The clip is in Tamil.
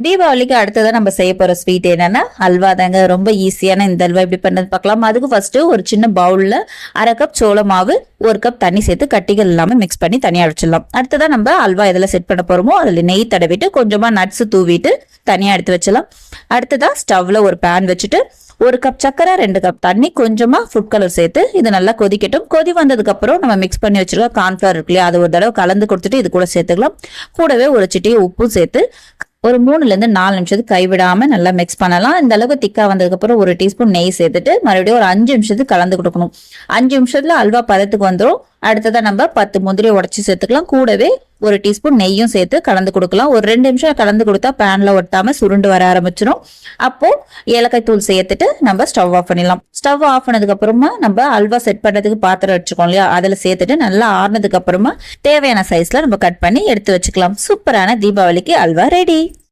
தீபாவளிக்கு அடுத்ததான் நம்ம செய்ய போற ஸ்வீட் என்னன்னா அல்வா தாங்க. ரொம்ப ஈஸியான இந்த அல்வா எப்படி பண்ணது பார்க்கலாம். அதுக்கு ஃபர்ஸ்ட் ஒரு சின்ன பவுல்ல 1/2 கப் சோள மாவு, 1 கப் தண்ணி சேர்த்து கட்டிகள் இல்லாம மிக்ஸ் பண்ணி தனியா வச்சிடலாம். அடுத்ததான் நம்ம அல்வா எதுல செட் பண்ண போறோமோ அதுல நெய் தடவிட்டு கொஞ்சமா நட்ஸ் தூவிட்டு தனியா எடுத்து வச்சிடலாம். அடுத்ததா ஸ்டவ்ல ஒரு பேன் வச்சுட்டு 1 கப் சக்கரை, 2 கப் தண்ணி, கொஞ்சமா ஃபுட் கலர் சேர்த்து இது நல்லா கொதிக்கட்டும். கொதி வந்ததுக்கு அப்புறம் நம்ம மிக்ஸ் பண்ணி வச்சிருக்க கார்ன்ஃபிளவர் இருக்கு இல்லையா, அது ஒரு தடவை கலந்து கொடுத்துட்டு இது கூட சேர்த்துக்கலாம். கூடவே ஒரு சிட்டிகை உப்பும் சேர்த்து ஒரு 3ல இருந்து 4 நிமிஷத்துக்கு கைவிடாம நல்லா மிக்ஸ் பண்ணலாம். இந்த அளவுக்கு திக்கா வந்ததுக்கு அப்புறம் 1 டீஸ்பூன் நெய் சேர்த்துட்டு மறுபடியும் ஒரு 5 நிமிஷத்துக்கு கலந்து கொடுக்கணும். 5 நிமிஷத்துல அல்வா பதத்துக்கு வந்துடும். அடுத்ததான் நம்ம 10 முந்திரியை உடச்சி சேர்த்துக்கலாம். கூடவே 1 டீஸ்பூன் நெய்யும் சேர்த்து கலந்து கொடுக்கலாம். ஒரு 2 நிமிஷம் கலந்து கொடுத்தா பேன்ல ஒட்டாம சுருண்டு வர ஆரம்பிச்சிடும். அப்போ ஏலக்காய் தூள் சேர்த்துட்டு நம்ம ஸ்டவ் ஆஃப் பண்ணிடலாம். ஸ்டவ் ஆஃப் பண்ணதுக்கு அப்புறமா நம்ம அல்வா செட் பண்றதுக்கு பாத்திரம் வச்சுக்கோம் இல்லையா, அதுல சேர்த்துட்டு நல்லா ஆறுனதுக்கு அப்புறமா தேவையான சைஸ்ல நம்ம கட் பண்ணி எடுத்து வச்சுக்கலாம். சூப்பரான தீபாவளிக்கு அல்வா ரெடி.